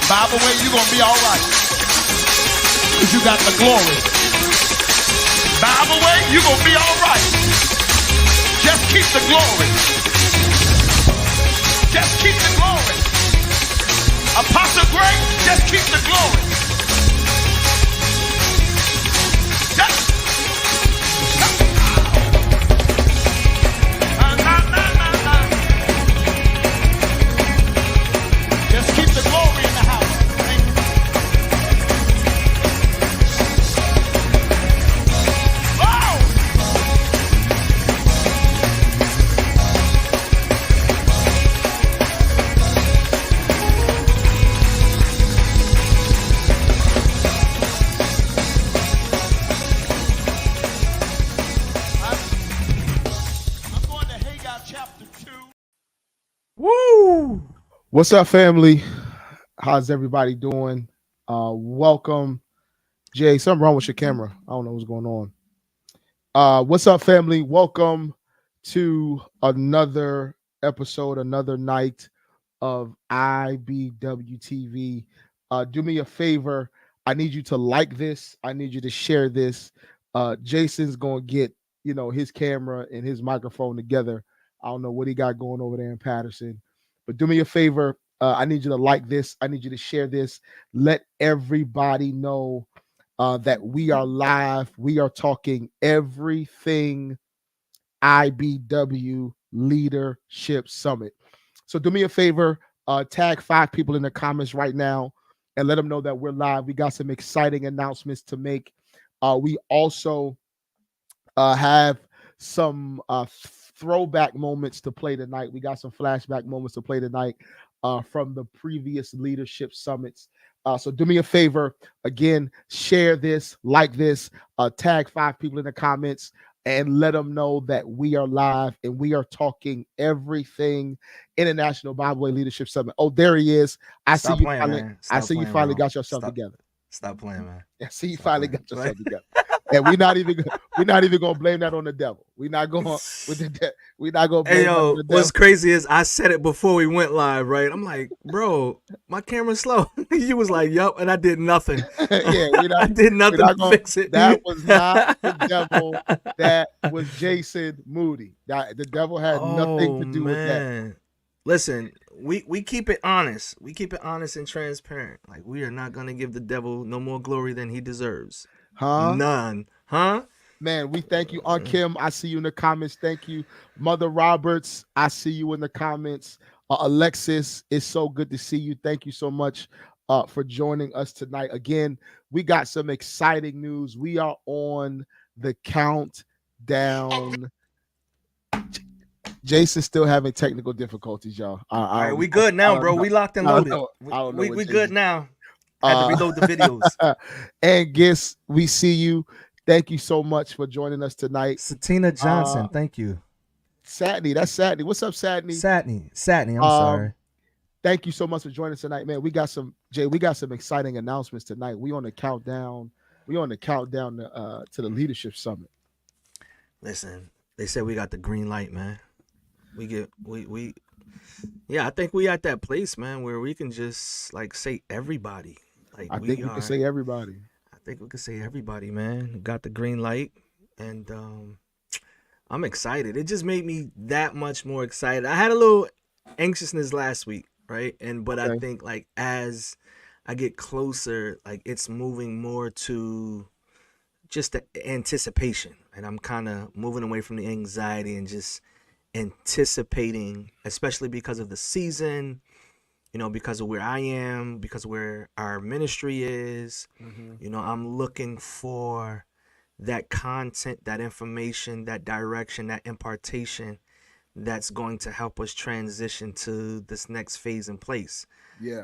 By the way, you're going to be all right. Because you got the glory. By the way, you're going to be all right. Just keep the glory. Just keep the glory. Apostle Greg, just keep the glory. Just keep the glory in the house. Oh! I'm going to Haggai chapter 2. Woo! What's up, family? How's everybody doing? Welcome. Jay, something wrong with your camera. I don't know what's going on. What's up, family? Welcome to another episode, another night of IBW TV. Do me a favor. I need you to like this. I need you to share this. Jason's going to get, his camera and his microphone together. I don't know what he got going over there in Patterson, but do me a favor. I need you to like this. I need you to share this. Let everybody know that we are live. We are talking everything IBW Leadership Summit. So do me a favor, tag 5 people in the comments right now and let them know that we're live. We got some exciting announcements to make. We also have some throwback moments to play tonight. We got some flashback moments to play tonight from the previous leadership summits. So do me a favor, again, share this, like this, tag 5 people in the comments, and let them know that we are live and we are talking everything International Bible Way Leadership Summit. Oh, there he is. I see you finally got yourself together. Stop playing, man. I see you finally got yourself together. And we're not even gonna blame that on the devil. We're not going with the we're not gonna blame Hey, that on yo, the devil. what's crazy is I said it before we went live, right? I'm like, bro, my camera's slow. You was like, yup, and I did nothing. I did nothing to fix it. That was not the devil. That was Jason Moody. The devil had nothing to do with that. Listen, we keep it honest. We keep it honest and transparent. Like, we are not gonna give the devil no more glory than he deserves. Huh? None. Huh? Man, we thank you. Aunt Kim, I see you in the comments. Thank you. Mother Roberts, I see you in the comments. Alexis, it's so good to see you. Thank you so much for joining us tonight. Again, we got some exciting news. We are on the countdown. Jason's still having technical difficulties, y'all. All right, we good now, bro. We locked and loaded. We good now. Had to reload the videos. And guess we see you. Thank you so much for joining us tonight. Satina Johnson, thank you. Satney, that's Satney. What's up, Satney? Satney, I'm sorry. Thank you so much for joining us tonight, man. We got some exciting announcements tonight. We on the countdown. To the Leadership Summit. Listen, they said we got the green light, man. I think we at that place, man, where we can just say everybody. I think we can say everybody. I think we can say everybody, man. Got the green light, and I'm excited. It just made me that much more excited. I had a little anxiousness last week, right? But I think as I get closer, it's moving more to just the anticipation, and I'm kind of moving away from the anxiety and just anticipating, especially because of the season, because of where I am, because of where our ministry is. I'm looking for that content, that information, that direction, that impartation that's going to help us transition to this next phase and place. Yeah.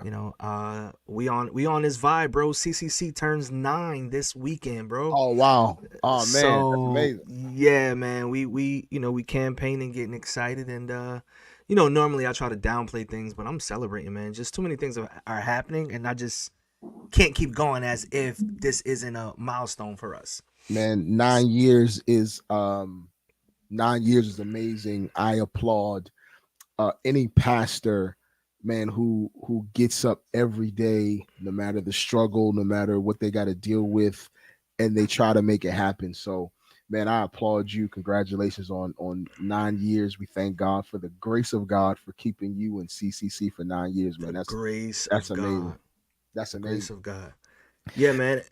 We on this vibe, bro. CCC turns 9 this weekend, bro. Oh wow. Oh man, so, that's amazing. Yeah, man. We campaigning, getting excited, and normally I try to downplay things, but I'm celebrating, man. Just too many things are happening, and I just can't keep going as if this isn't a milestone for us. Man, 9 years is 9 years is amazing. I applaud any pastor man, who gets up every day, no matter the struggle, no matter what they got to deal with, and they try to make it happen. So, man, I applaud you. Congratulations on 9 years. We thank God for the grace of God for keeping you in CCC for 9 years, man. The That's grace that's of amazing. God. That's The grace amazing. of God. Yeah, man.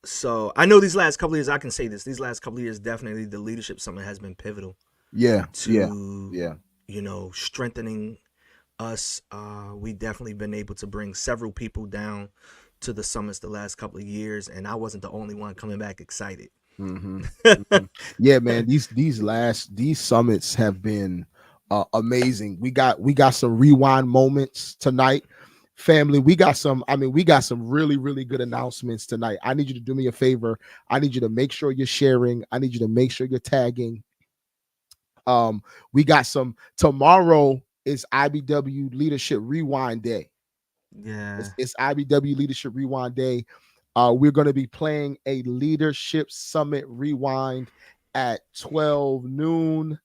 So I know these last couple of years, I can say this. These last couple of years, definitely the leadership summit has been pivotal Yeah, yeah, to, yeah. strengthening us. We definitely been able to bring several people down to the summits the last couple of years, and I wasn't the only one coming back excited. hmm Yeah, man. These summits have been amazing. We got some rewind moments tonight, family. We got some really really good announcements tonight. I need you to do me a favor. I need you to make sure you're sharing. I need you to make sure you're tagging. We got some tomorrow is IBW Leadership Rewind Day. Yeah, It's IBW Leadership Rewind Day. We're going to be playing a Leadership Summit Rewind at 12 noon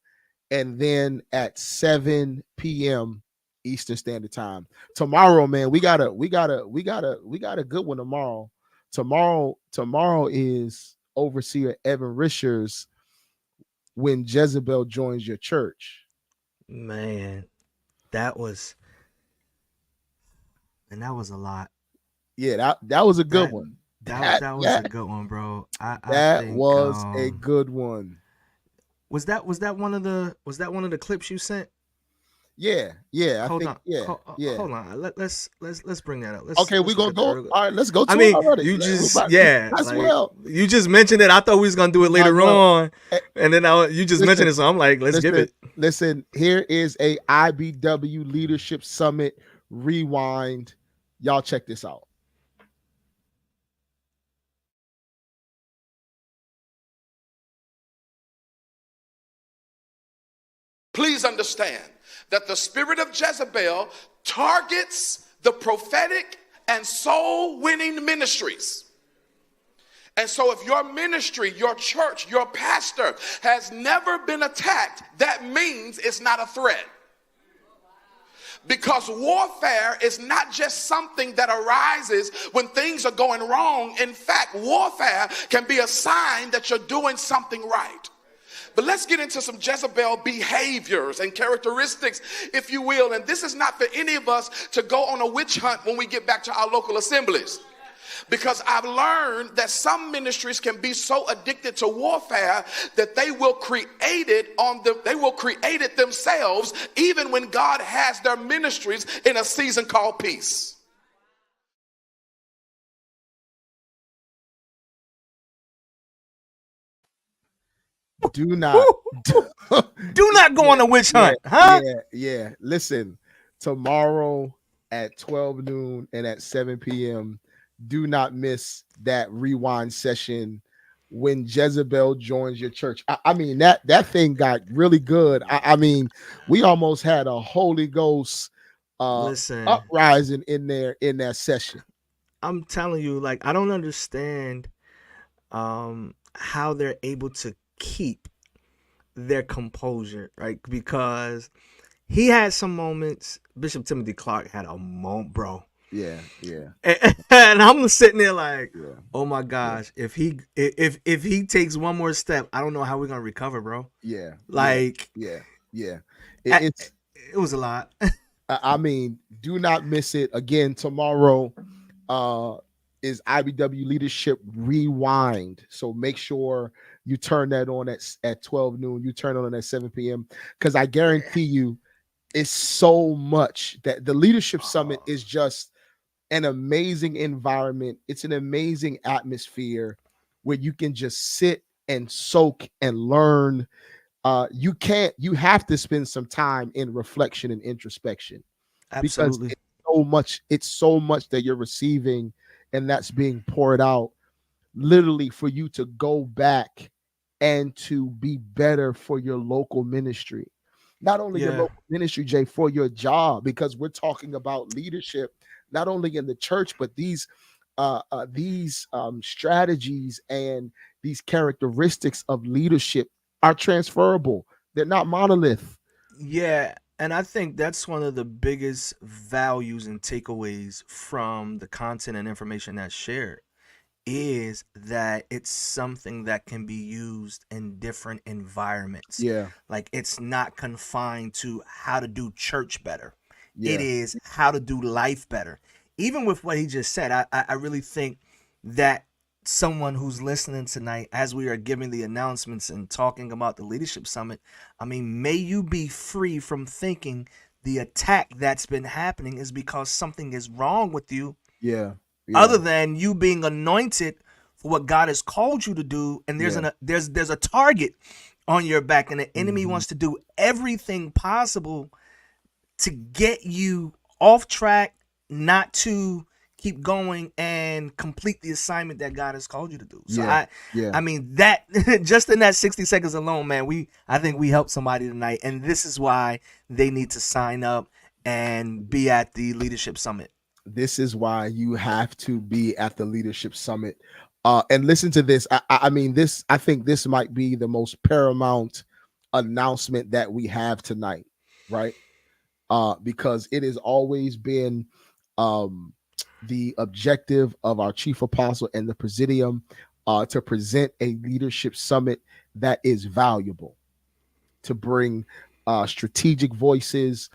and then at 7 p.m. Eastern Standard Time. Tomorrow, man, we got a good one tomorrow. Tomorrow is Overseer Evan Risher's When Jezebel Joins Your Church. man, that was and that was a lot. Yeah, that was a good That one. that That that was a that good one, bro. I that think was a good one. was that one of the clips you sent? Yeah. I Hold think on, yeah, yeah. hold on. Let's bring that up. Okay, we're Let's look gonna at the go. early. All right, let's go I to it mean, already. you We just might yeah, as like well. you just mentioned it. I thought we was gonna do it We might as later well. on, Eh, and then you just Listen, mentioned it, so I'm like, let's give listen, it. listen. Here is a IBW Leadership Summit rewind. Y'all check this out. Please understand that the spirit of Jezebel targets the prophetic and soul winning ministries. And so, if your ministry, your church, your pastor has never been attacked, that means it's not a threat. Because warfare is not just something that arises when things are going wrong. In fact, warfare can be a sign that you're doing something right. But let's get into some Jezebel behaviors and characteristics, if you will. And this is not for any of us to go on a witch hunt when we get back to our local assemblies. Because I've learned that some ministries can be so addicted to warfare that they will create it themselves, even when God has their ministries in a season called peace. Do not. Do not go Yeah, on a witch yeah, hunt, huh? yeah. Listen, tomorrow at 12 noon and at 7 p.m. Do not miss that rewind session when Jezebel joins your church. I mean that thing got really good. I mean, we almost had a Holy Ghost Listen, uprising in there in that session. I'm telling you, like, I don't understand how they're able to keep their composure, right? Because he had some moments. Bishop Timothy Clark had a moment, bro. Yeah, yeah, And I'm sitting there like, yeah, oh my yeah, gosh, if he takes one more step, I don't know how we're gonna recover, bro. yeah, yeah, Like, yeah, yeah. I- It's it was a lot. I mean, do not miss it again tomorrow. Uh, is IBW Leadership Rewind. So make sure you turn that on at 12 noon. You turn it on at 7 p.m. Because I guarantee you, it's so much that the Leadership Summit is just an amazing environment. It's an amazing atmosphere where you can just sit and soak and learn. You have to spend some time in reflection and introspection because Absolutely. it's so much that you're receiving and that's being poured out literally for you to go back and to be better for your local ministry. Not only your Yeah. local ministry, Jay, for your job, because we're talking about leadership, not only in the church, but these strategies and these characteristics of leadership are transferable. They're not monolith. Yeah. And I think that's one of the biggest values and takeaways from the content and information that's shared is that it's something that can be used in different environments. Yeah, Like it's not confined to how to do church better. It yeah, is how to do life better. Even with what he just said, I really think that someone who's listening tonight, as we are giving the announcements and talking about the Leadership Summit, I mean, may you be free from thinking the attack that's been happening is because something is wrong with you yeah, other yeah, than you being anointed for what God has called you to do, and yeah. there's a target on your back, and the enemy Mhm. wants to do everything possible to get you off track, not to keep going and complete the assignment that God has called you to do. So Yeah, yeah. I mean that just in that 60 seconds alone, man, I think we helped somebody tonight, and this is why they need to sign up and be at the Leadership Summit. This is why you have to be at the Leadership Summit. And listen to this. I mean, this. I think this might be the most paramount announcement that we have tonight, right? Because it has always been um, the objective of our chief apostle and the presidium to present a leadership summit that is valuable, to bring strategic voices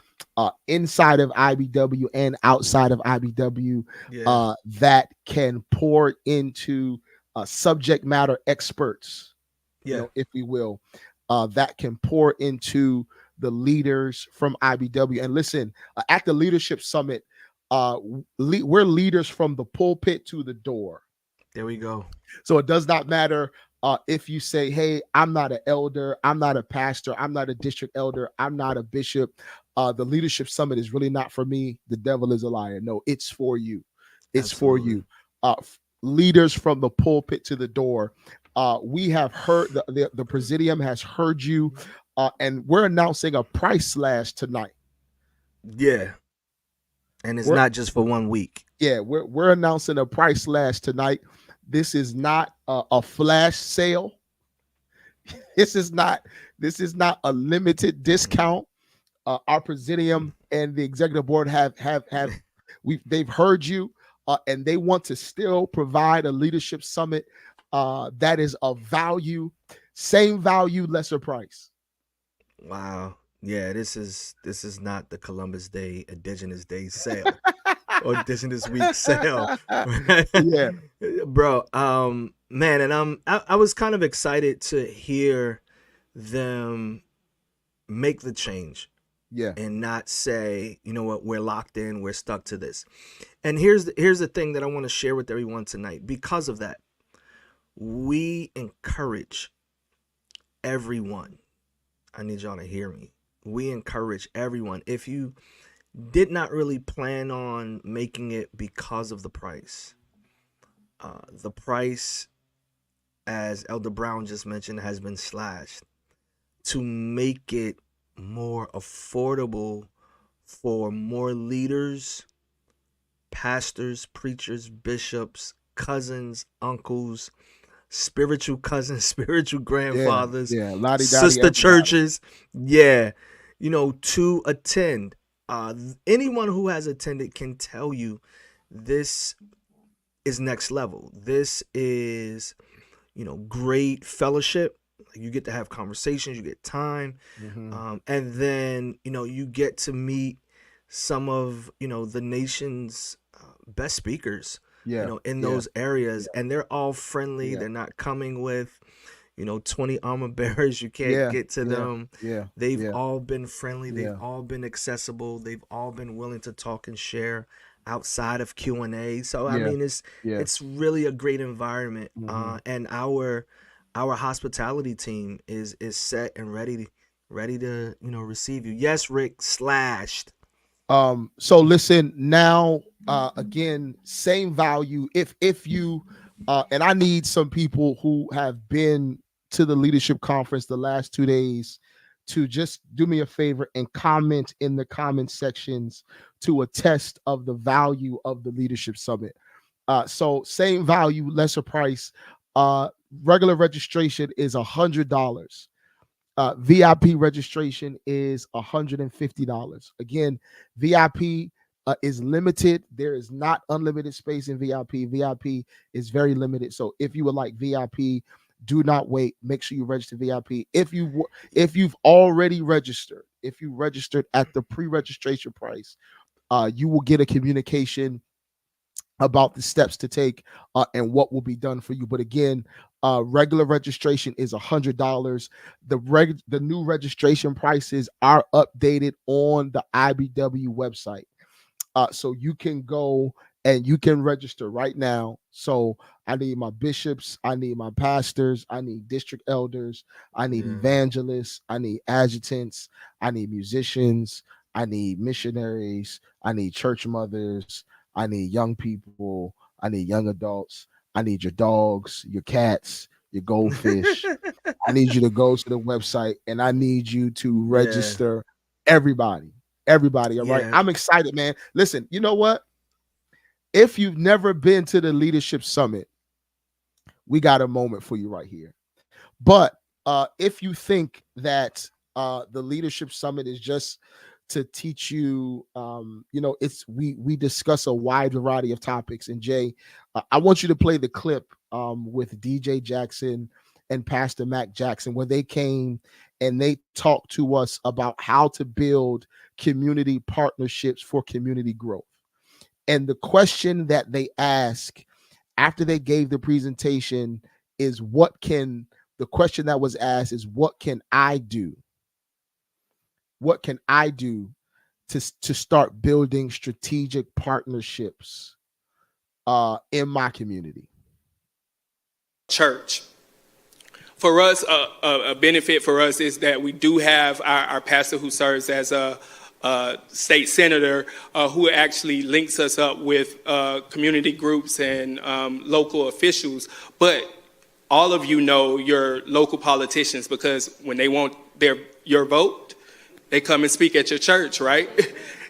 inside of IBW and outside of IBW Yeah. that can pour into subject matter experts, Yeah. if we will, that can pour into the leaders from IBW. And listen, at the Leadership Summit, we're leaders from the pulpit to the door. There we go. So it does not matter if you say, hey, I'm not an elder, I'm not a pastor, I'm not a district elder, I'm not a bishop. The Leadership Summit is really not for me. The devil is a liar. No, it's for you. It's for Absolutely. you. Leaders from the pulpit to the door. We have heard, the Presidium has heard you, and we're announcing a price slash tonight. Yeah. And it's We're not just for 1 week. Yeah, we're announcing a price slash tonight. This is not a flash sale. This is not a limited discount. Our presidium and the executive board have they've heard you, and they want to still provide a leadership summit that is of value, same value, lesser price. Wow. Yeah, this is not the Columbus Day Indigenous Day sale or Indigenous Week sale. Yeah, Bro, man, and I was kind of excited to hear them make the change yeah, and not say, you know what, we're locked in, we're stuck to this. And here's the thing that I want to share with everyone tonight. Because of that, we encourage everyone. I need y'all to hear me. We encourage everyone. If you did not really plan on making it because of the price, as Elder Brown just mentioned, has been slashed to make it more affordable for more leaders, pastors, preachers, bishops, cousins, uncles, spiritual cousins, spiritual yeah, grandfathers, yeah. Lottie dottie, sister everybody. churches, yeah, to attend. Anyone who has attended can tell you this is next level. This is, great fellowship. You get to have conversations, you get time, Mhm. and then you get to meet some of the nation's best speakers Yeah, in yeah, those areas, and they're all friendly. yeah, They're not coming with 20 armor bearers. You can't yeah, get to yeah, them. yeah, They've yeah, all been friendly. They've yeah, all been accessible. They've all been willing to talk and share outside of Q&A. So I yeah, mean, it's yeah. it's really a great environment, Mhm. and our hospitality team is set and ready to receive you. Yes, Rick, slashed. So listen now, again, same value. If you and I need some people who have been to the leadership conference the last 2 days to just do me a favor and comment in the comment sections to attest of the value of the leadership summit. So same value, lesser price. Regular registration is $100. VIP registration is $150. Again, VIP is limited. There is not unlimited space in VIP. VIP is very limited. So if you would like VIP, do not wait. Make sure you register VIP. If you've already registered, if you registered at the pre-registration price, you will get a communication about the steps to take and what will be done for you. But again, regular registration is $100. The new registration prices are updated on the IBW website. So you can go and you can register right now. So I need my bishops, I need my pastors, I need district elders, I need evangelists, I need adjutants, I need musicians, I need missionaries, I need church mothers, I need young people, I need young adults, I need your dogs, your cats, your goldfish. I need you to go to the website and I need you to register everybody. Everybody, all right? Yeah. I'm excited, man. Listen, you know what? If you've never been to the Leadership Summit, we got a moment for you right here. But if you think that the Leadership Summit is just to teach you, it's we discuss a wide variety of topics. And Jay, I want you to play the clip with DJ Jackson and Pastor Mac Jackson, where they came and they talked to us about how to build community partnerships for community growth. And the question that they ask after they gave the presentation is the question that was asked is, what can I do? What can I do to start building strategic partnerships in my community? Church. For us, a benefit for us is that we do have our pastor who serves as a state senator who actually links us up with community groups and local officials. But all of you know your local politicians, because when they want your vote, they come and speak at your church, right?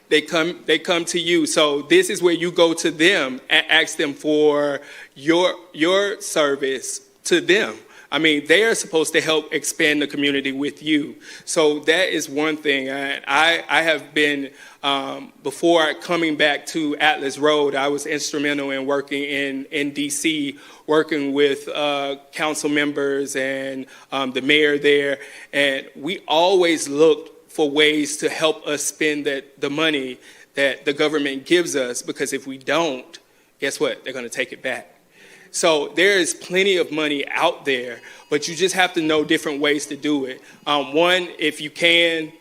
They come to you. So this is where you go to them and ask them for your service to them. I mean, they are supposed to help expand the community with you. So that is one thing. I have been, before coming back to Atlas Road, I was instrumental in working in D.C., working with council members and the mayor there. And we always looked for ways to help us spend the money that the government gives us, because if we don't, guess what? They're going to take it back. So there is plenty of money out there, but you just have to know different ways to do it. One, if you can,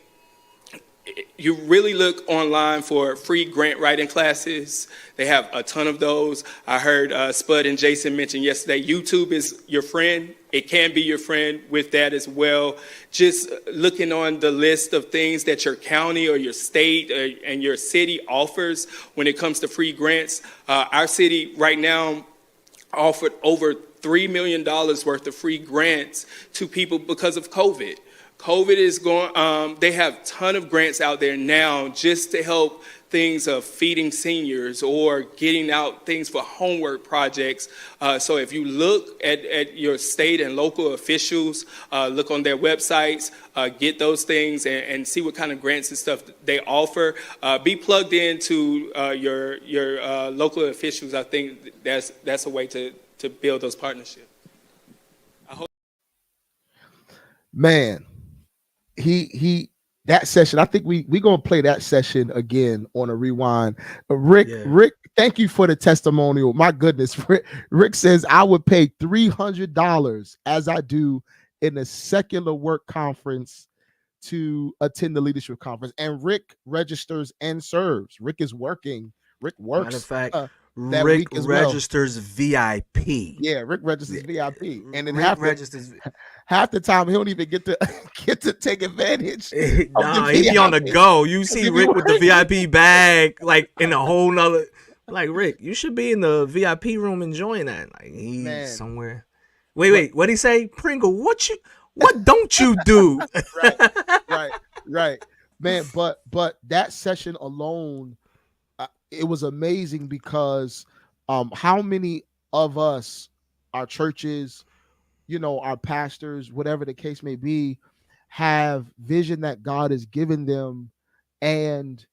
you really look online for free grant writing classes. They have a ton of those. I heard Spud and Jason mention yesterday, YouTube is your friend. It can be your friend with that as well. Just looking on the list of things that your county or your state and your city offers when it comes to free grants. Our city right now offered over $3 million worth of free grants to people because of COVID. COVID is going, they have a ton of grants out there now just to help things of feeding seniors or getting out things for homework projects. So if you look at your state and local officials, look on their websites, get those things and see what kind of grants and stuff they offer. Be plugged into your local officials. I think that's a way to build those partnerships. Man, that session, I think we gonna play that session again on a rewind. Rick, thank you for the testimonial. My goodness, Rick says I would pay $300 as I do in a secular work conference to attend the leadership conference. And Rick registers and serves. Rick is working. Rick works. Matter of fact, that Rick week as registers VIP. Yeah, Rick registers VIP, and then Rick registers. half the time he don't even get to take advantage. Nah, he be on the go. You see Rick with the VIP bag, like in a whole nother. Like, Rick, you should be in the VIP room enjoying that. Like, he's somewhere. Wait, what'd he say? Pringle, what don't you do? right, man. But that session alone, it was amazing because how many of us, our churches, our pastors, whatever the case may be, have vision that God has given them, and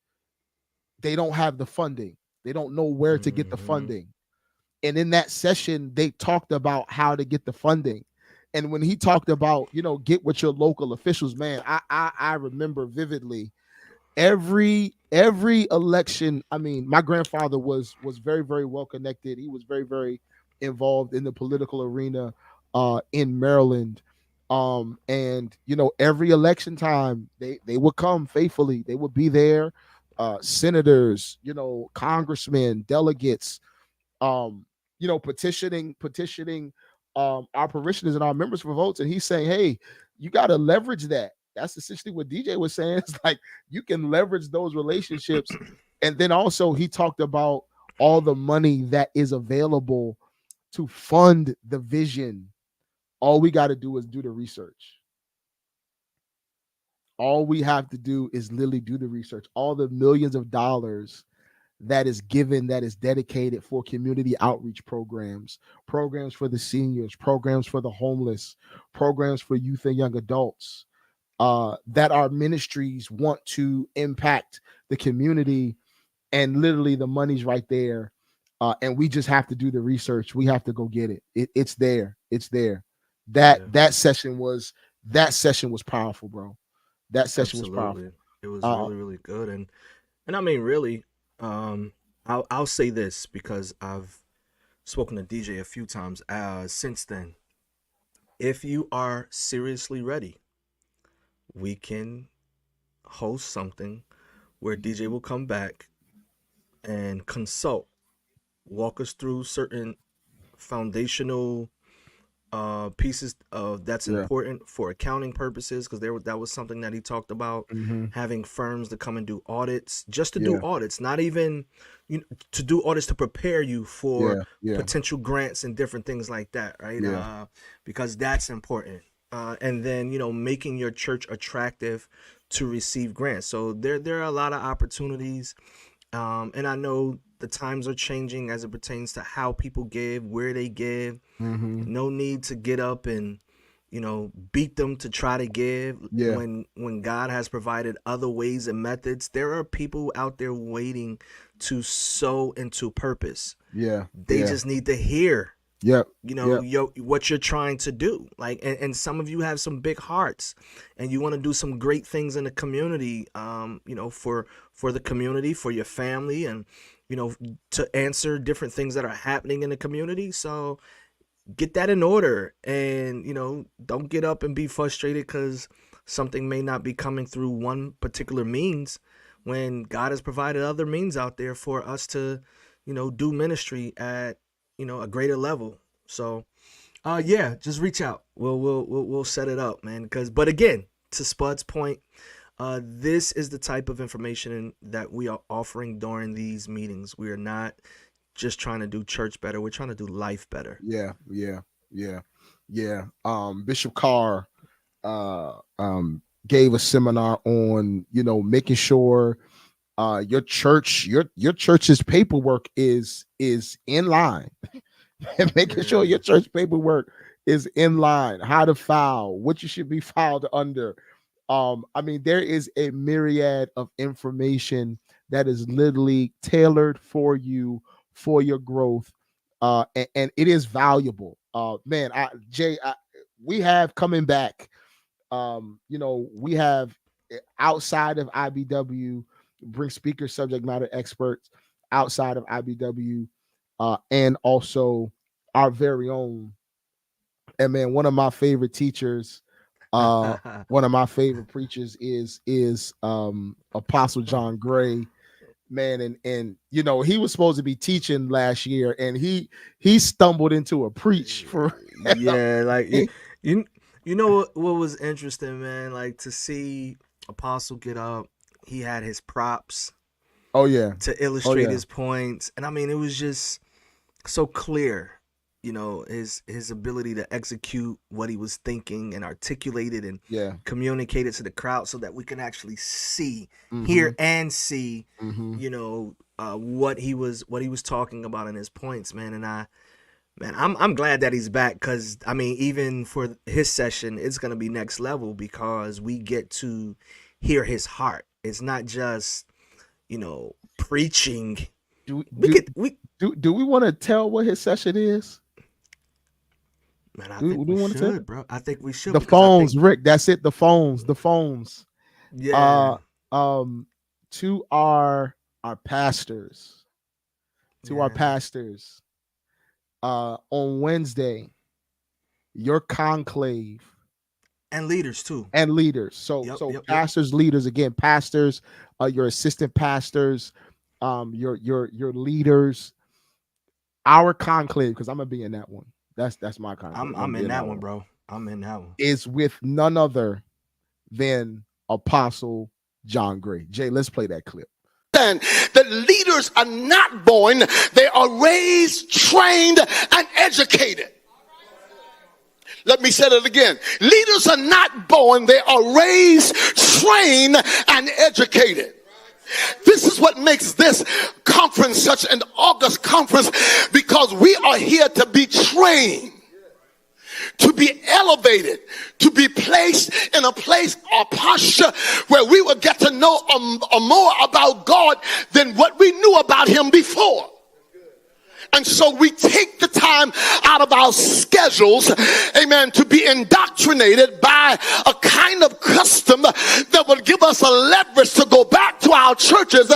they don't have the funding. They don't know where to get the funding. And in that session, they talked about how to get the funding. And when he talked about, get with your local officials, man, I remember vividly every election. I mean, my grandfather was very, very well connected. He was very, very involved in the political arena in Maryland. And every election time they would come faithfully. They would be there. Senators, congressmen, delegates, petitioning our parishioners and our members for votes. And he's saying, hey, you got to leverage that. That's essentially what DJ was saying. It's like you can leverage those relationships. And then also he talked about all the money that is available to fund the vision. All we got to do is do the research. All we have to do is literally do the research. All the millions of dollars that is given, that is dedicated for community outreach programs for the seniors, programs for the homeless, programs for youth and young adults, that our ministries want to impact the community. And literally the money's right there. And we just have to do the research. We have to go get it. It's there. It's there. That session was powerful, bro. That session was powerful. It was really, really good. And I mean, really, I'll say this because I've spoken to DJ a few times since then. If you are seriously ready, we can host something where DJ will come back and consult, walk us through certain foundational pieces that's important for accounting purposes, because that was something that he talked about, having firms to come and do audits, just to do audits, not even to do audits to prepare you for potential grants and different things like that, right? Because that's important. And then making your church attractive to receive grants. So there are a lot of opportunities, and I know the times are changing as it pertains to how people give, where they give. No need to get up and beat them to try to give when God has provided other ways and methods. There are people out there waiting to sow into purpose. They just need to hear what you're trying to do. Like, and some of you have some big hearts and you want to do some great things in the community, for the community, for your family, and to answer different things that are happening in the community. So get that in order, and don't get up and be frustrated because something may not be coming through one particular means, when God has provided other means out there for us to do ministry at a greater level. So just reach out. We'll set it up, man. But again, to Spud's point, this is the type of information that we are offering during these meetings. We are not just trying to do church better. We're trying to do life better. Bishop Carr gave a seminar on making sure your church's paperwork is in line. And making sure your church paperwork is in line, how to file, what you should be filed under. I mean, there is a myriad of information that is literally tailored for you, for your growth, and it is valuable. Man, we have coming back. We have outside of IBW, bring speakers, subject matter experts outside of IBW, and also our very own. And man, one of my favorite teachers, one of my favorite preachers is Apostle John Gray, man. And he was supposed to be teaching last year, and he stumbled into a preach for like you know what was interesting, man, like to see Apostle get up. He had his props to illustrate his points, and I mean, it was just so clear, his ability to execute what he was thinking and articulate it and communicate it to the crowd so that we can actually see, hear and see, what he was talking about in his points, man. And Man, I'm glad that he's back because I mean, even for his session, it's gonna be next level because we get to hear his heart. It's not just preaching. Do We do could we do we want to tell what his session is? Man, I Do think we we want to tell? should, bro. I think we should The because I think phones, Rick. That's it. The phones. The phones. yeah, Uh, um, to our pastors, to our yeah, pastors. On Wednesday, your conclave and leaders too. and leaders. So Yep, so yep, yep. pastors, leaders again, pastors, your assistant pastors, your leaders, our conclave, because I'm gonna be in that one. That's my conclave. I'm gonna I'm be in in that that one, one. bro. I'm in that one. Is with none other than Apostle John Gray. Jay, let's play that clip. That leaders are not born, they are raised, trained, and educated. Let me say that again. Leaders are not born, they are raised, trained, and educated. This is what makes this conference such an august conference, because we are here to be trained, to be elevated, to be placed in a place or posture where we will get to know more about God than what we knew about him before. And so we take the time out of our schedules, amen, to be indoctrinated by a kind of custom that will give us a leverage to go back to our churches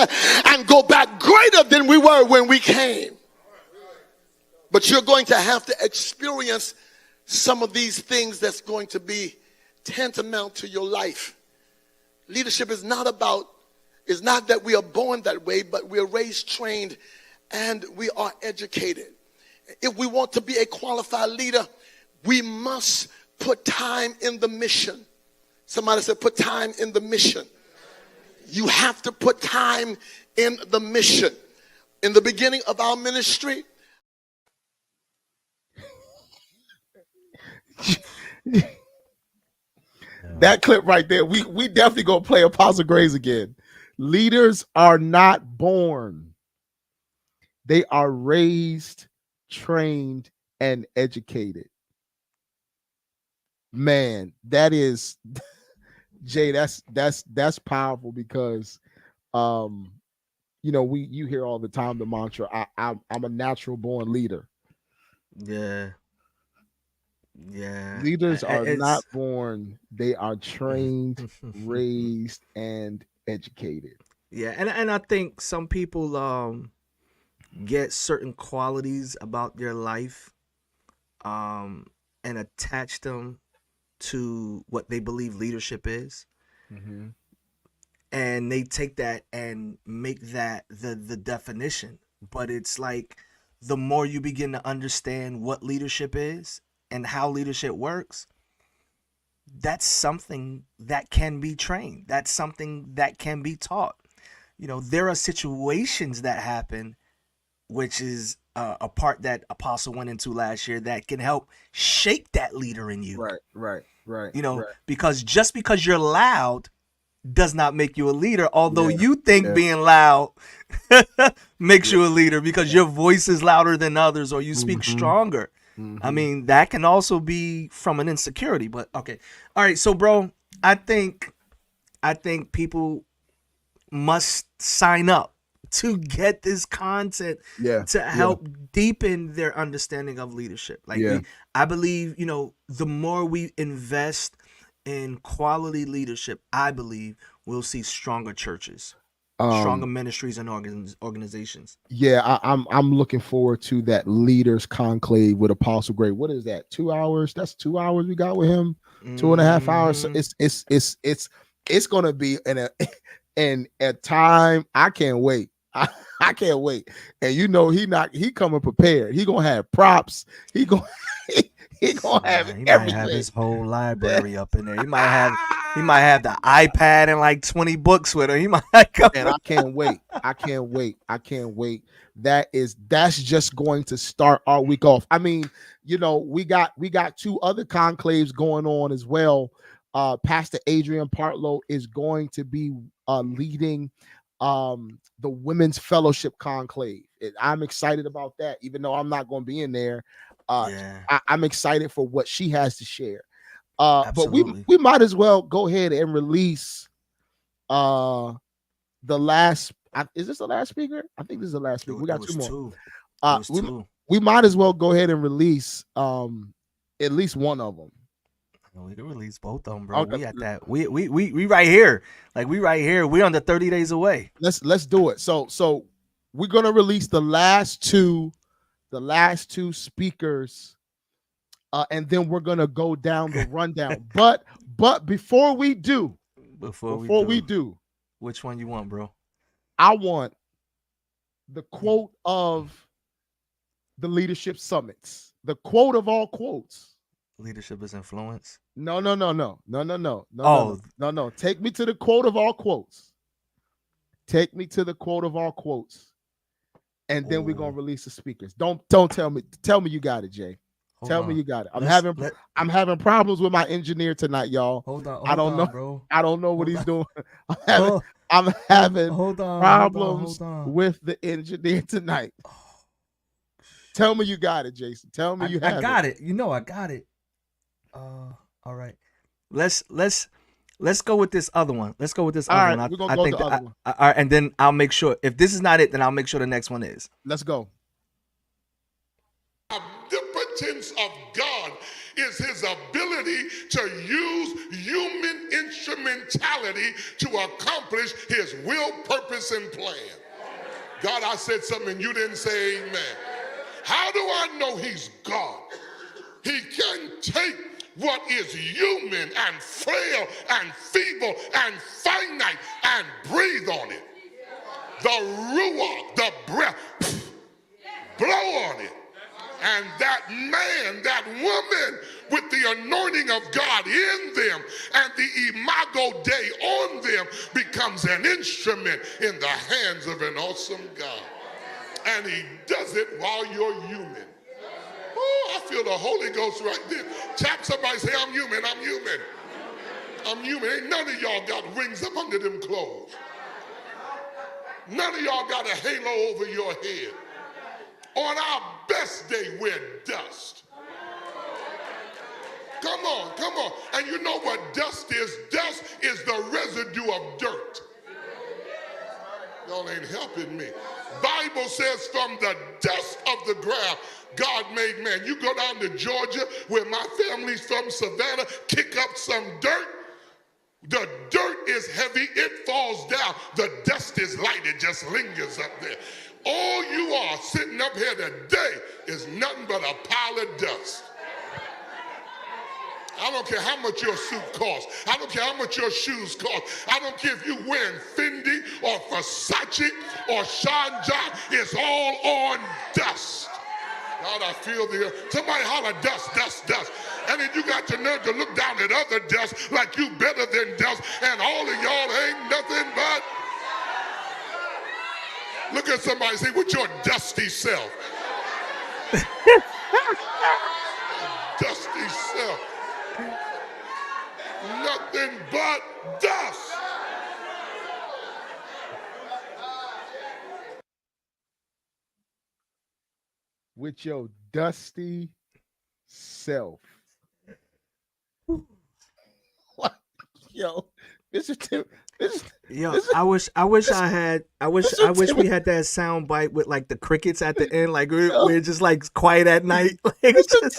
and go back greater than we were when we came. But you're going to have to experience some of these things that's going to be tantamount to your life. Leadership is not that we are born that way, but we are raised, trained, and we are educated. If we want to be a qualified leader, we must put time in the mission. Somebody said, put time in the mission. You have to put time in the mission. In the beginning of our ministry, That clip right there, we definitely gonna play Apostle Grace again. Leaders are not born, they are raised, trained, and educated. Man, that is Jay, that's powerful because you hear all the time the mantra, I'm a natural born leader. Yeah, yeah. Leaders are not It's born, they are trained, raised, and educated. yeah, and I think some people get certain qualities about their life and attach them to what they believe leadership is, Mm-hmm. and they take that and make that the definition. But it's like the more you begin to understand what leadership is and how leadership works, that's something that can be trained. That's something that can be taught. There are situations that happen, which is a part that Apostle went into last year, that can help shape that leader in you. Right. Because just because you're loud does not make you a leader, although Yeah, you think yeah. being loud makes you a leader because your voice is louder than others or you speak stronger. I mean, that can also be from an insecurity, but okay. All right, so bro, I think people must sign up to get this content to help deepen their understanding of leadership. Like I believe, the more we invest in quality leadership, I believe we'll see stronger churches, stronger ministries and organizations. Yeah, I'm looking forward to that leaders conclave with Apostle Gray. What is that? 2 hours? That's 2 hours we got with him. 2.5 hours. So it's gonna be in a time I can't wait. I can't wait. And he coming prepared. He gonna have props. He gonna have He might everything. have his whole library up in there. He might have the iPad and like 20 books with him. He might come. And I can't wait. I can't wait. That's just going to start our week off. I mean, we got 2 other conclaves going on as well. Pastor Adrian Partlow is going to be leading the Women's Fellowship Conclave. I'm excited about that, even though I'm not going to be in there. Yeah. I'm excited for what she has to share. But Absolutely. we might as well go ahead and release the last. Is this the last speaker? I think this is the last speaker. We got two more. It was two. We might as well go ahead and release at least one of them. We can release both of them, bro. Okay. We at that. We right here. Like we right here. We under 30 days away. Let's do it. So we're gonna release the last two speakers, and then we're gonna go down the rundown. but before we do, which one you want, bro? I want the quote of the leadership summits. The quote of all quotes. Leadership is influence. No. Oh. No. Take me to the quote of all quotes. Take me to the quote of all quotes. And then we're gonna release the speakers. Don't tell me. Tell me you got it, Jay. Tell me you got it. I'm having problems with my engineer tonight, y'all. Hold on, I don't know, bro. I don't know what he's doing. I'm having problems with the engineer tonight. Tell me you got it, Jason. Tell me you have it. I got it. You know I got it. All right. Let's go with this other one. Let's go with this other one. We're gonna go with the other one. All right, and then I'll make sure if this is not it, then I'll make sure the next one is. Let's go. Omnipotence of God is his ability to use human instrumentality to accomplish his will, purpose, and plan. God, I said something and you didn't say amen. How do I know he's God? He can take what is human and frail and feeble and finite and breathe on it. The ruach, the breath, blow on it. And that man, that woman with the anointing of God in them and the imago Dei on them becomes an instrument in the hands of an awesome God. And he does it while you're human. Oh, I feel the Holy Ghost right there. Tap somebody, say, I'm human, I'm human. I'm human. Ain't none of y'all got rings up under them clothes. None of y'all got a halo over your head. On our best day, we're dust. Come on. And you know what dust is? Dust is the residue of dirt. Y'all ain't helping me. Bible says from the dust of the ground, God made man. You go down to Georgia, where my family's from, Savannah, kick up some dirt. The dirt is heavy, it falls down. The dust is light, it just lingers up there. All you are sitting up here today is nothing but a pile of dust. I don't care how much your suit costs. I don't care how much your shoes cost. I don't care if you're wearing Fendi or Versace or Sean John. It's all on dust. God, I feel the somebody holler dust, dust, dust. And then you got the nerve to look down at other dust like you better than dust. And all of y'all ain't nothing but. Look at somebody, say, with your dusty self. Dusty self. Nothing but dust. With your dusty self. What? Yo, Bishop Tim. I wish we had that sound bite with like the crickets at the end, like we're just like quiet at night. Bishop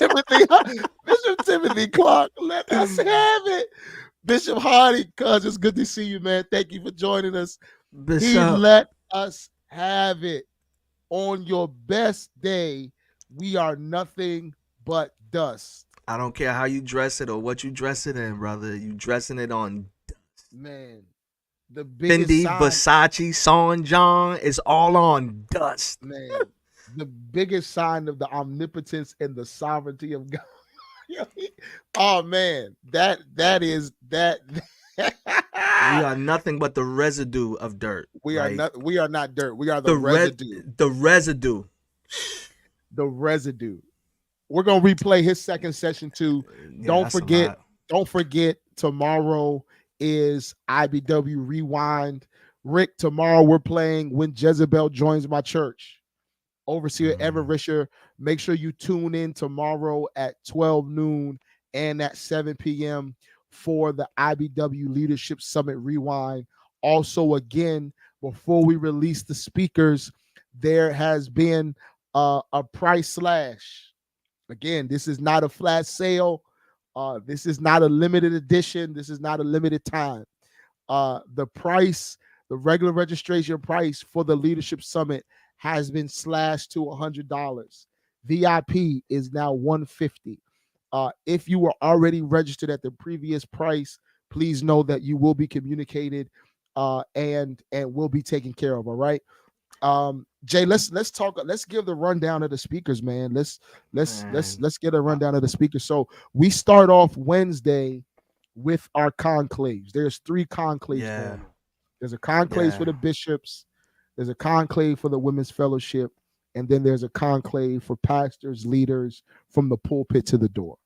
Timothy Clark, let us have it. Bishop Hardy, cuz it's good to see you, man. Thank you for joining us. Bishop. He let us have it. On your best day, we are nothing but dust. I don't care how you dress it or what you dress it in, brother. You dressing it on dust. Man. The biggest Fendi, sign, Versace, Sean John is all on dust. Man, the biggest sign of the omnipotence and the sovereignty of God. Oh man, that is that. We are nothing but the residue of dirt. We are not dirt. We are the residue. The residue. The residue. We're gonna replay his second session too. Yeah, Don't forget tomorrow is IBW Rewind. Rick, tomorrow we're playing When Jezebel Joins My Church. Overseer Ever Risher. Make sure you tune in tomorrow at 12 noon and at 7 p.m. for the IBW Leadership Summit Rewind. Also, again, before we release the speakers, there has been a price slash. Again, this is not a flash sale. This is not a limited edition. This is not a limited time. The price, the regular registration price for the Leadership Summit has been slashed to $100. VIP is now $150. If you were already registered at the previous price, please know that you will be communicated and will be taken care of. All right. Jay, let's talk. Let's give the rundown of the speakers, man. Let's get a rundown of the speakers. So we start off Wednesday with our conclaves. There's 3 conclaves going on. There's a conclave for the bishops, there's a conclave for the women's fellowship, and then there's a conclave for pastors, leaders, from the pulpit to the door.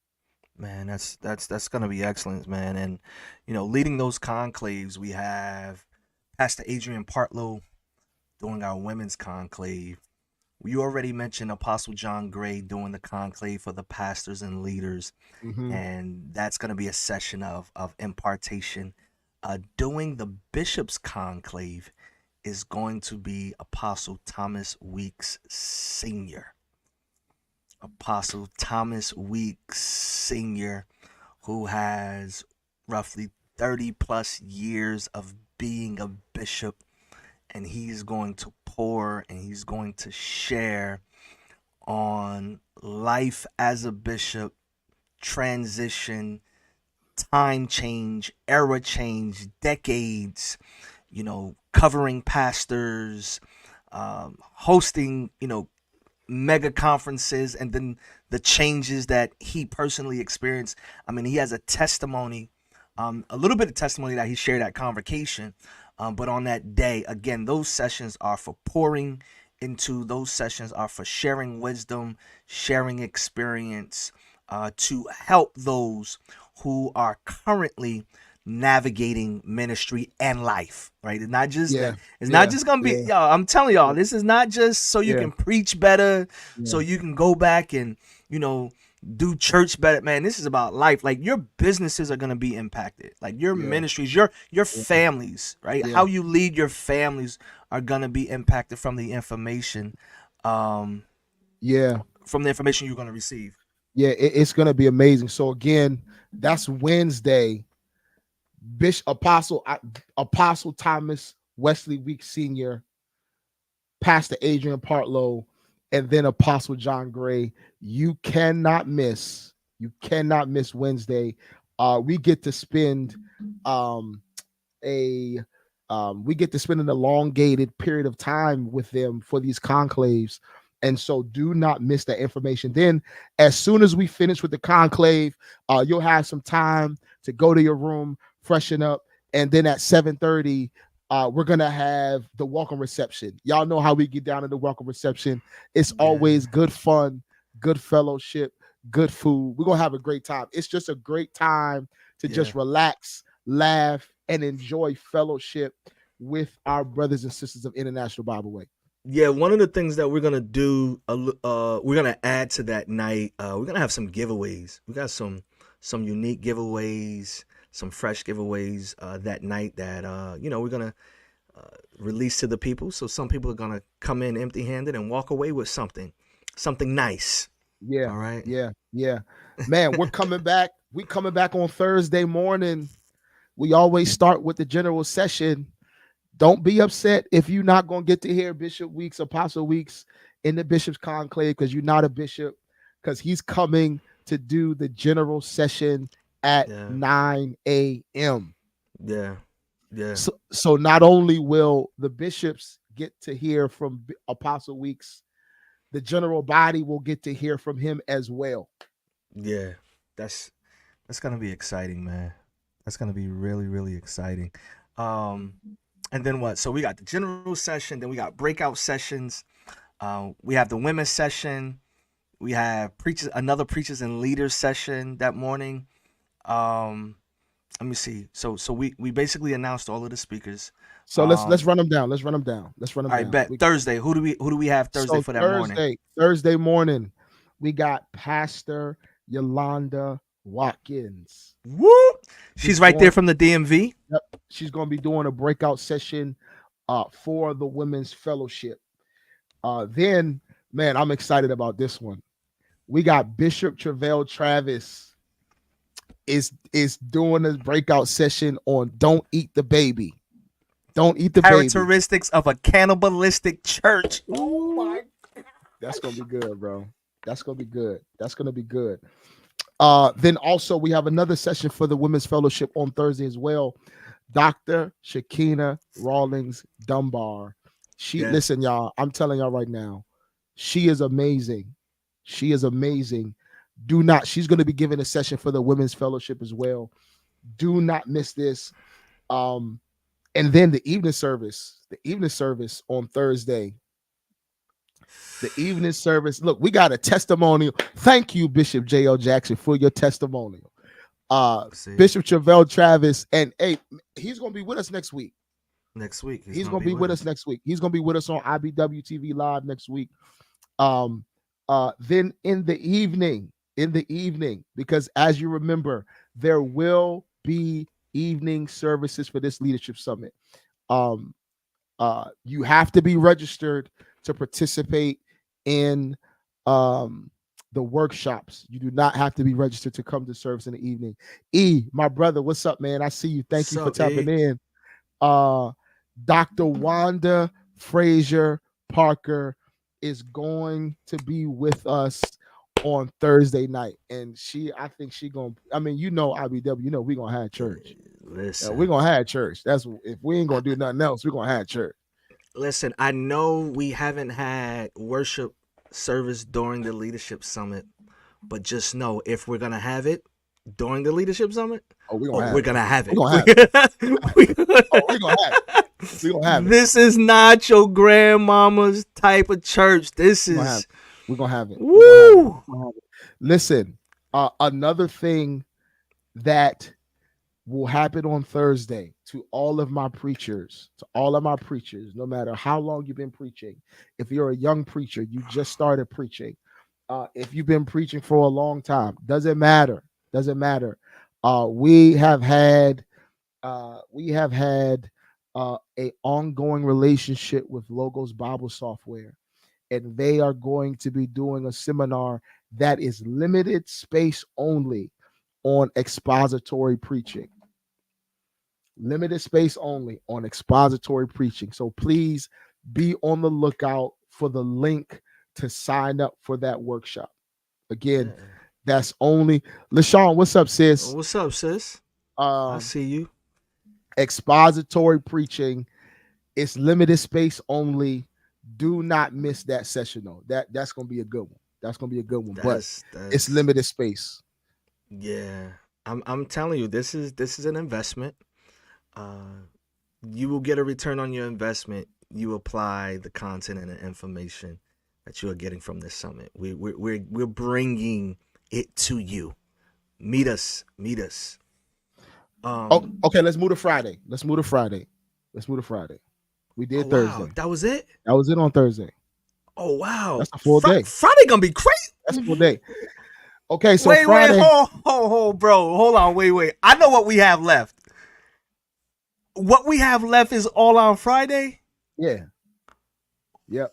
Man, that's gonna be excellent, man. And leading those conclaves, we have Pastor Adrian Partlow doing our women's conclave. You already mentioned Apostle John Gray doing the conclave for the pastors and leaders, and that's going to be a session of impartation. Doing the bishop's conclave is going to be Apostle Thomas Weeks Sr. Apostle Thomas Weeks Sr., who has roughly 30 plus years of being a bishop, and he's going to pour and he's going to share on life as a bishop, transition, time change, era change, decades, covering pastors, hosting, mega conferences, and then the changes that he personally experienced. I mean, he has a testimony, a little bit of testimony that he shared at convocation. But on that day, again, those sessions are for pouring into, those sessions are for sharing wisdom, sharing experience, to help those who are currently navigating ministry and life, right? It's not just not just gonna be y'all. I'm telling y'all, this is not just so you can preach better, so you can go back and do church better, man. This is about life. Like, your businesses are gonna be impacted, like your ministries, your families, right? How you lead your families are gonna be impacted from the information, from the information you're gonna receive. It's gonna be amazing. So again, that's Wednesday. Apostle Thomas Wesley Weeks Sr., Pastor Adrian Partlow, and then Apostle John Gray. You cannot miss Wednesday. We get to spend an elongated period of time with them for these conclaves. And so do not miss that information. Then as soon as we finish with the conclave, you'll have some time to go to your room, freshen up, and then at 7:30, we're gonna have the welcome reception. Y'all know how we get down to the welcome reception. It's always good fun, good fellowship, good food. We're gonna have a great time. It's just a great time to just relax, laugh, and enjoy fellowship with our brothers and sisters of International Bible Way. Yeah, one of the things that we're gonna do, we're gonna add to that night. We're gonna have some giveaways. We got some unique giveaways, some fresh giveaways that night that we're gonna release to the people. So some people are gonna come in empty-handed and walk away with something nice. Yeah. All right. Yeah. Man, we're coming back. We coming back on Thursday morning. We always start with the general session. Don't be upset if you're not going to get to hear Bishop Weeks, Apostle Weeks in the Bishop's Conclave because you're not a bishop, because he's coming to do the general session at 9 a.m. Yeah. So not only will the bishops get to hear from Apostle Weeks, the general body will get to hear from him as well. Yeah, that's going to be exciting, man. That's going to be really, really exciting. And then what? So we got the general session, then we got breakout sessions. We have the women's session. We have another preachers and leaders session that morning. Let me see. So we basically announced all of the speakers. So let's run them down. Let's run them down. Let's run them All right, down. bet. Thursday. Who do we have Thursday So for that morning? Thursday morning, we got Pastor Yolanda Watkins. Woo! She's right there from the DMV. Yep. She's going to be doing a breakout session for the Women's Fellowship. Then, man, I'm excited about this one. We got Bishop Travell Travis is doing a breakout session on Don't Eat the Baby. Don't eat the Characteristics of a cannibalistic church. Oh my God. That's gonna be good, bro. That's gonna be good. That's gonna be good. Then also we have another session for the Women's Fellowship on Thursday as well. Dr. Shakina Rawlings Dunbar. Listen, y'all. I'm telling y'all right now, she is amazing. She is amazing. She's going to be giving a session for the Women's Fellowship as well. Do not miss this. And then the evening service on Thursday. The evening service. Look, we got a testimonial. Thank you, Bishop J.L. Jackson, for your testimonial. Bishop Travell Travis, and hey, he's going to be with us next week. He's going to be with us next week. He's going to be with us on IBW TV Live next week. Then in the evening, because as you remember, there will be evening services for this leadership summit. You have to be registered to participate in the workshops. You do not have to be registered to come to service in the evening. My brother, what's up, man? I see you. Thank you for tapping in. Dr. Wanda Frazier Parker is going to be with us on Thursday night, and I think she gonna. I mean, IBW, we gonna have church. Listen, we're gonna have church. That's if we ain't gonna do nothing else, we're gonna have church. Listen, I know we haven't had worship service during the leadership summit, but just know if we're gonna have it during the leadership summit, we're gonna have it. We're gonna have it. This is not your grandmama's type of church. This is. We're gonna have it. Woo! Listen, another thing that will happen on Thursday to all of my preachers, no matter how long you've been preaching, if you're a young preacher, you just started preaching, if you've been preaching for a long time, doesn't matter. We have had a ongoing relationship with Logos Bible Software. And they are going to be doing a seminar that is limited space only on expository preaching. Limited space only on expository preaching. So please be on the lookout for the link to sign up for that workshop. Again, that's only. LaShawn, what's up, sis? What's up, sis? I see you. Expository preaching. It's limited space only. Do not miss that session though. That's gonna be a good one. But it's limited space. Yeah, I'm telling you, this is an investment. You will get a return on your investment. You apply the content and the information that you are getting from this summit. We're bringing it to you. Meet us. Okay, let's move to Friday. We did Thursday. Wow. That was it? That was it on Thursday. Oh, wow. That's a full day. Friday gonna be crazy. That's a full day. Okay, so Friday. Hold, bro. Hold on. Wait. I know what we have left. What we have left is all on Friday? Yeah. Yep.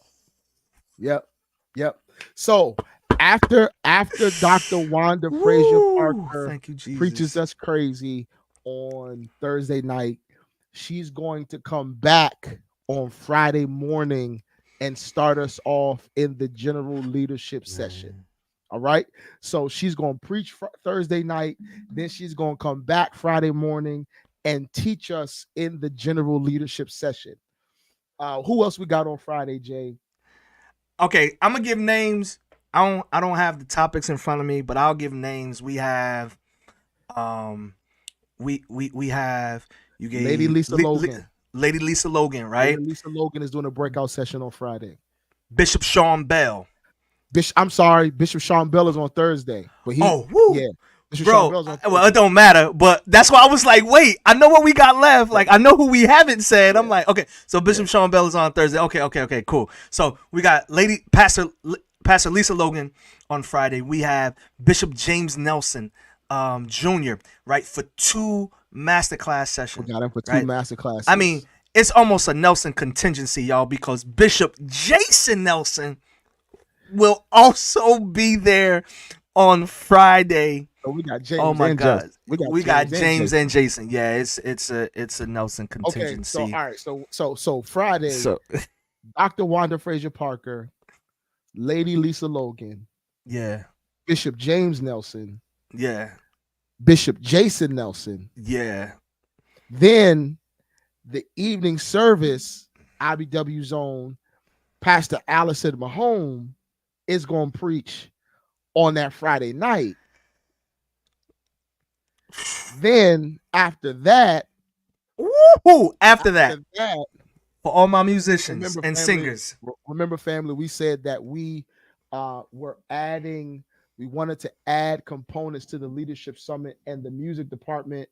So after Dr. Wanda Frazier Parker preaches us crazy on Thursday night, she's going to come back on Friday morning and start us off in the general leadership session. All right. So she's going to preach Thursday night. Then she's going to come back Friday morning and teach us in the general leadership session. Who else we got on Friday, Jay? Okay, I'm gonna give names. I don't have the topics in front of me, but I'll give names. We have, we have. You gave Lady Lisa Logan. Lady Lisa Logan, right? Lady Lisa Logan is doing a breakout session on Friday. Bishop Sean Bell. Bishop Sean Bell is on Thursday. But Bishop Sean Bro, Bell's on well, it don't matter, but that's why I was like, wait, I know what we got left. Like, I know who we haven't said. I'm like, okay, so Bishop Sean Bell is on Thursday. Okay, cool. So we got Pastor Lisa Logan on Friday. We have Bishop James Nelson Jr., right, for 2 masterclass sessions. We got him for 2 right? masterclasses. I mean, it's almost a Nelson contingency, y'all, because Bishop Jason Nelson will also be there on Friday. so we got James. Oh my and God, Justin. we got James and Jason. Yeah, it's a Nelson contingency. Okay, so all right, so Friday, Dr. Wanda Frazier Parker, Lady Lisa Logan, yeah, Bishop James Nelson, yeah, Bishop Jason Nelson. yeah. Then the evening service, IBW Zone, Pastor Allison Mahone is going to preach on that Friday night. Then after that, After that, for all my musicians and singers. Remember, family, we said that we wanted to add components to the Leadership Summit and the music department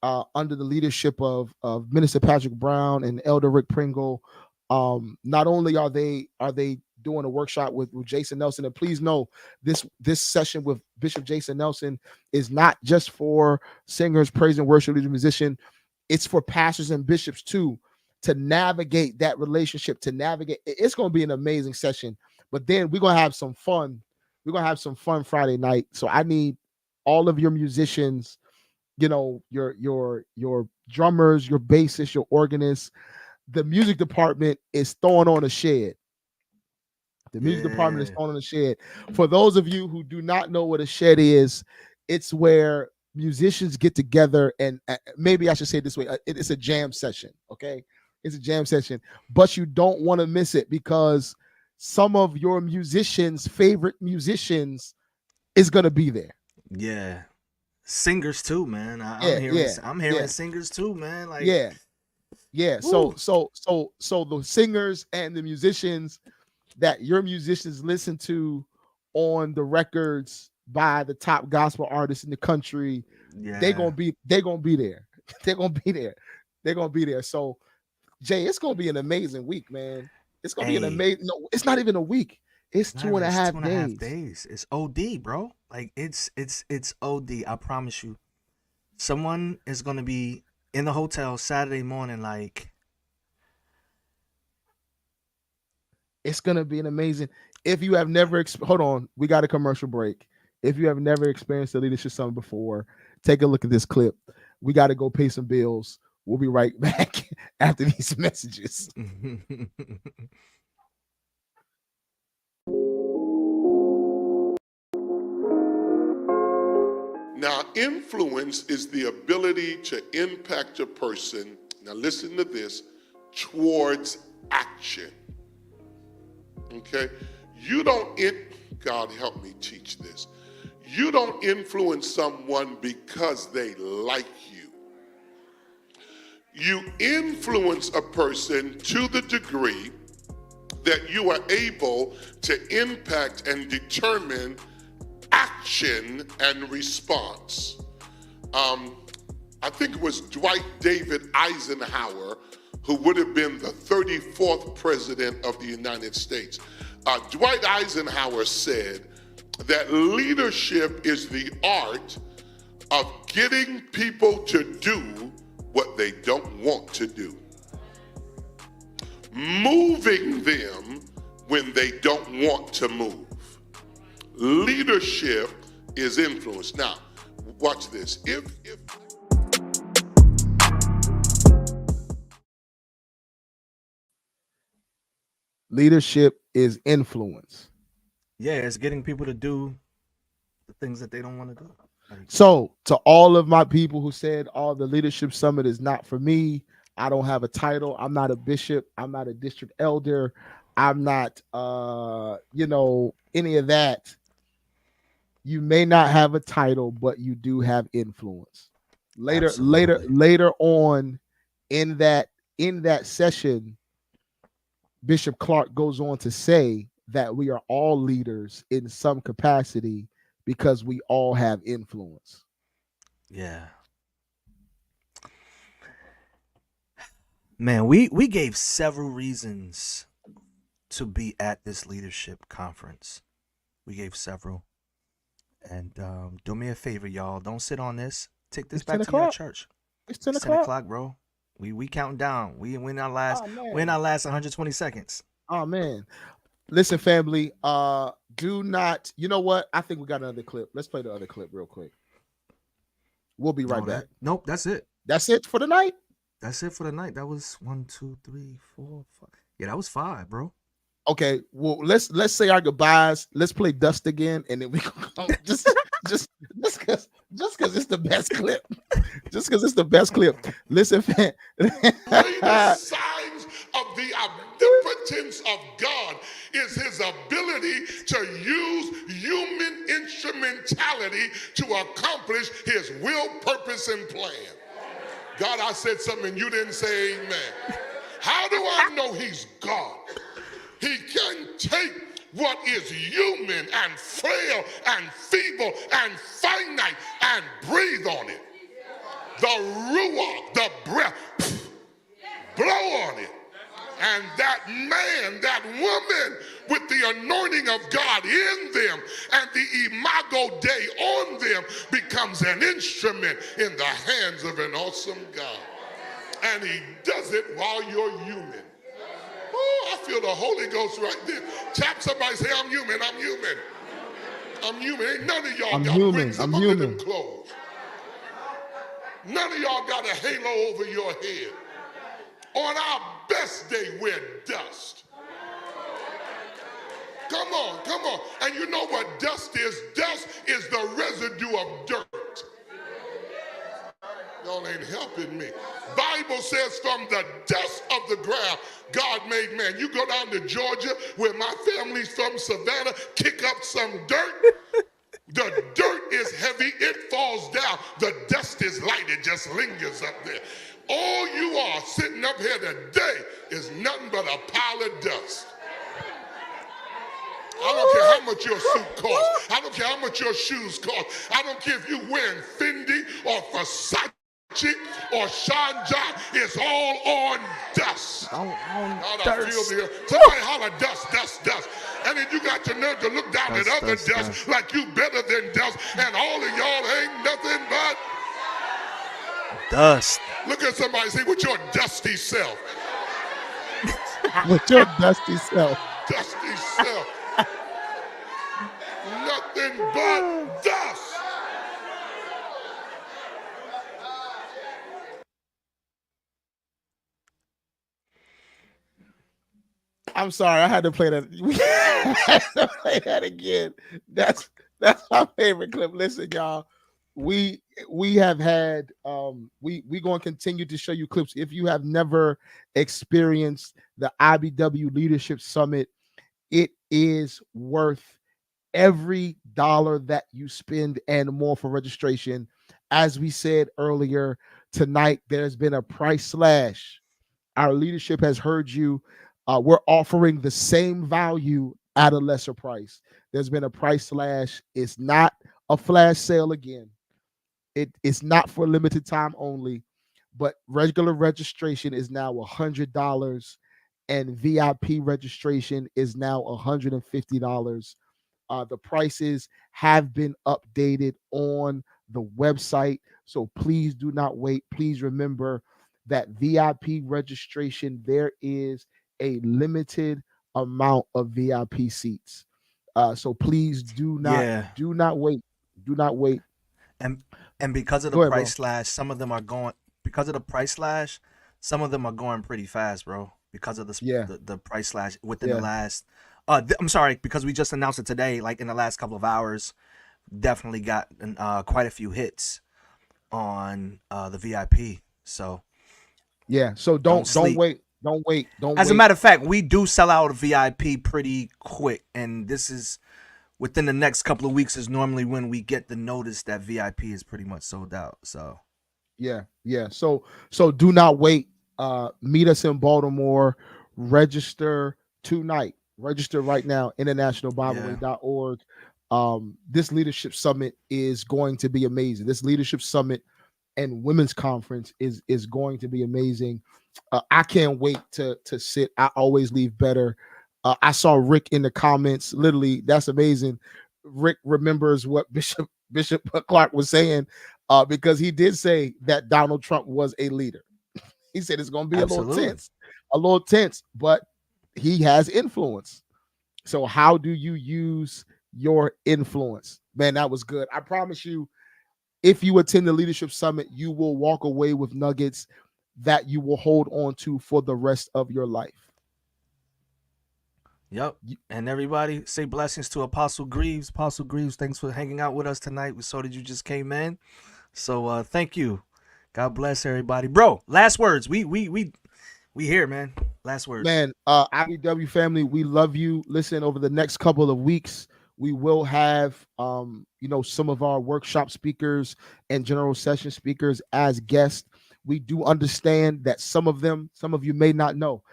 under the leadership of Minister Patrick Brown and Elder Rick Pringle. Not only are they doing a workshop with Jason Nelson, and please know this session with Bishop Jason Nelson is not just for singers, praise and worship leaders, musician. It's for pastors and bishops too, to navigate that relationship, it's going to be an amazing session. But then we're going to have some fun. We're going to have some fun Friday night. So I need all of your musicians, your drummers, your bassists, your organists. The music department is throwing on a shed. The music department is throwing on a shed. For those of you who do not know what a shed is, it's where musicians get together, and maybe I should say it this way, it's a jam session, okay? It's a jam session, but you don't want to miss it because some of your musicians' favorite musicians is going to be there. Yeah. Singers too, man. I'm hearing singers too, man. Like So the singers and the musicians that your musicians listen to on the records by the top gospel artists in the country, they're gonna be there. They're gonna be there. So Jay, it's gonna be an amazing week, man. It's gonna be an amazing. No, it's not even a week. It's 2.5 days. It's OD, bro. Like it's OD. I promise you. Someone is gonna be in the hotel Saturday morning, like. It's gonna be an amazing. If you have never hold on, we got a commercial break. If you have never experienced the Leadership Summit before, take a look at this clip. We got to go pay some bills. We'll be right back after these messages. Now, influence is the ability to impact a person, now listen to this, towards action. Okay? God help me teach this. You don't influence someone because they like you. You influence a person to the degree that you are able to impact and determine action and response. I think it was Dwight David Eisenhower, who would have been the 34th president of the United States. Dwight Eisenhower said that leadership is the art of getting people to do what they don't want to do, moving them when they don't want to move. Leadership is influence. Now, watch this. If leadership is influence. Yeah, it's getting people to do the things that they don't want to do. So, to all of my people who said, the Leadership Summit is not for me, I don't have a title, I'm not a bishop, I'm not a district elder, I'm not, any of that. You may not have a title, but you do have influence. Later on in that session, Bishop Clark goes on to say that we are all leaders in some capacity because we all have influence. Yeah. Man, we gave several reasons to be at this leadership conference. We gave several. And do me a favor, y'all. Don't sit on this. Take this It's back 10 to your o'clock. church. It's 10 It's 10 o'clock. o'clock, bro. We counting down. We in our last Oh, man. we're in our last 120 seconds. Oh man. Listen, family, do not, you know what? I think we got another clip. Let's play the other clip real quick. We'll be right back. Nope, that's it. That's it for the night. That's it for the night. That was 1, 2, 3, 4, 5. Yeah, that was 5, bro. Okay, well, let's say our goodbyes. Let's play Dust again, and then we go just because it's the best clip. Just because it's the best clip. Listen, fam. Greatest signs of the omnipotence of God is his ability to use human instrumentality to accomplish his will, purpose, and plan. God, I said something and you didn't say amen. How do I know he's God? He can take what is human and frail and feeble and finite and breathe on it. The ruach, the breath, blow on it. And that man, that woman with the anointing of God in them and the imago Dei on them becomes an instrument in the hands of an awesome God. And he does it while you're human. Oh, I feel the Holy Ghost right there. Tap somebody, say, I'm human, I'm human. I'm human. Ain't none of y'all got rings up under them clothes. None of y'all got a halo over your head. On our best day, we're dust. Come on, come on. And you know what dust is? Dust is the residue of dirt. Y'all ain't helping me. Bible says from the dust of the ground, God made man. You go down to Georgia, where my family's from, Savannah, kick up some dirt. The dirt is heavy, it falls down. The dust is light, it just lingers up there. All you are sitting up here today is nothing but a pile of dust. I don't care how much your suit costs. I don't care how much your shoes cost. I don't care if you're wearing Fendi or Versace or Sean John. It's all on dust. On God, thirst. I feel the somebody holler dust, dust, dust. And then you got your nerve to look down at other dust like you better than dust. And all of y'all ain't nothing but dust. Look at somebody and say, with your dusty self. With your dusty self. Dusty self. Nothing but dust. I'm sorry, I had to play that. I had to play that again. That's my favorite clip. Listen, y'all. We have had we going to continue to show you clips. If you have never experienced the IBW Leadership Summit, it is worth every dollar that you spend and more for registration. As we said earlier tonight, there's been a price slash. Our leadership has heard you. We're offering the same value at a lesser price. There's been a price slash. It's not a flash sale again. It's not for limited time only, but regular registration is now $100 and VIP registration is now $150. The prices have been updated on the website, so please do not wait. Please remember that VIP registration, there is a limited amount of VIP seats. So please do not wait. Do not wait. And because of the price slash, some of them are going pretty fast, bro. Because of the price slash within the last I'm sorry, because we just announced it today, like in the last couple of hours, definitely got quite a few hits on the VIP. So yeah, so don't wait. Don't wait. As a matter of fact, we do sell out VIP pretty quick, and this is within the next couple of weeks is normally when we get the notice that VIP is pretty much sold out. So yeah. So do not wait. Meet us in Baltimore. Register tonight. Register right now. internationalbibleway.org. This leadership summit is going to be amazing. This leadership summit and women's conference is going to be amazing. I can't wait to sit. I always leave better. I saw Rick in the comments. Literally, that's amazing. Rick remembers what Bishop Clark was saying, because he did say that Donald Trump was a leader. He said it's going to be Absolutely. a little tense, but he has influence. So how do you use your influence? Man, that was good. I promise you, if you attend the leadership summit, you will walk away with nuggets that you will hold on to for the rest of your life. Yep. And everybody, say blessings to Apostle Greaves. Apostle Greaves, thanks for hanging out with us tonight. We saw that you just came in. So thank you. God bless everybody. Bro, last words. We here, man. Last words. Man, IBW family, we love you. Listen, over the next couple of weeks, we will have some of our workshop speakers and general session speakers as guests. We do understand that some of you may not know.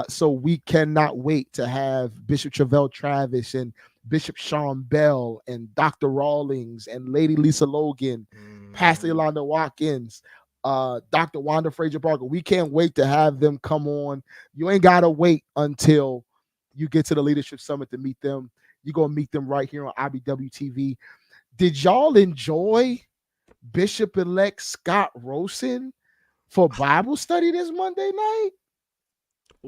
So we cannot wait to have Bishop Travell Travis and Bishop Sean Bell and Dr. Rawlings and Lady Lisa Logan, Pastor Yolanda Watkins, Dr. Wanda Frazier Parker. We can't wait to have them come on. You ain't got to wait until you get to the Leadership Summit to meet them. You're going to meet them right here on IBW TV. Did y'all enjoy Bishop-elect Scott Rosen for Bible study this Monday night?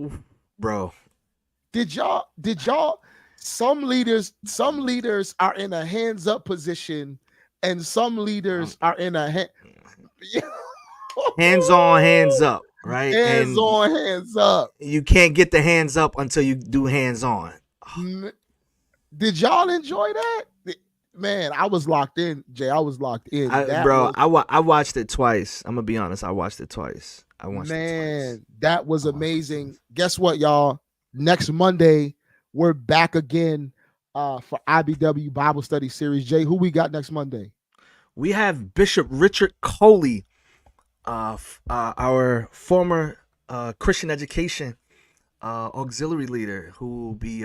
Oof, bro. Did y'all some leaders are in a hands up position and some leaders are in a hands on, hands up, right? Hands on, hands up. You can't get the hands up until you do hands on. Did y'all enjoy that? Man, I was locked in, Jay. I was locked in. I watched it twice. I'm gonna be honest. I watched it twice. That was amazing. Guess what, y'all? Next Monday, we're back again for IBW Bible Study Series. Jay, who we got next Monday? We have Bishop Richard Coley, our former Christian education auxiliary leader, who will be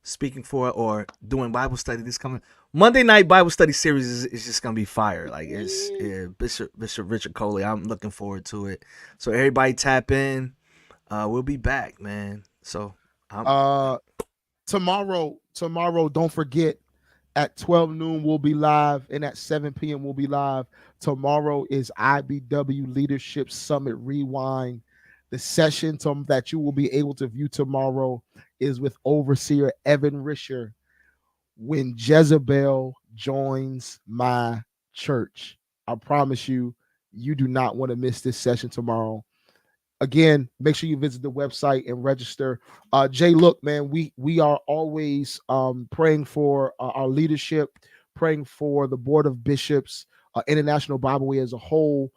speaking for or doing Bible study this coming Monday night. Bible study series is just gonna be fire. Like Bishop Richard Coley. I'm looking forward to it. So everybody tap in. We'll be back, man. So tomorrow, don't forget, at 12 noon we'll be live, and at 7 p.m. we'll be live. Tomorrow is IBW Leadership Summit Rewind. The session that you will be able to view tomorrow is with Overseer Evan Risher, When Jezebel Joins My Church. I promise you, you do not want to miss this session tomorrow. Again, make sure you visit the website and register. Jay, look, man, we are always praying for our leadership, praying for the Board of Bishops, International Bible Way as a whole.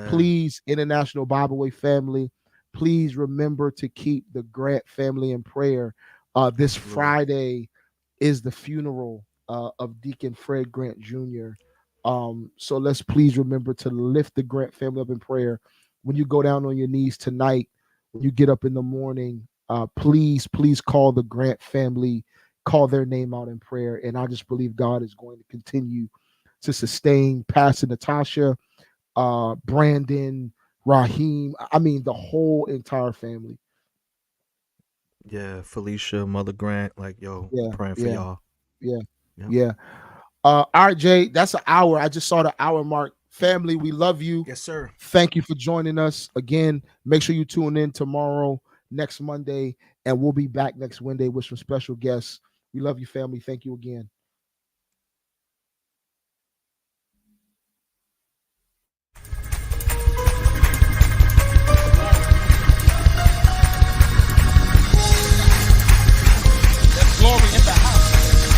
Please, International Bible Way family, please remember to keep the Grant family in prayer. This Friday is the funeral of Deacon Fred Grant Jr. So let's please remember to lift the Grant family up in prayer. When you go down on your knees tonight, when you get up in the morning, please call the Grant family, call their name out in prayer. And I just believe God is going to continue to sustain Pastor Natasha, Brandon, Raheem. I mean, the whole entire family. Yeah, Felicia, Mother Grant, praying for y'all. Yeah. All right, Jay, that's an hour. I just saw the hour mark. Family, we love you. Yes, sir. Thank you for joining us again. Make sure you tune in tomorrow, next Monday, and we'll be back next Wednesday with some special guests. We love you, family. Thank you again.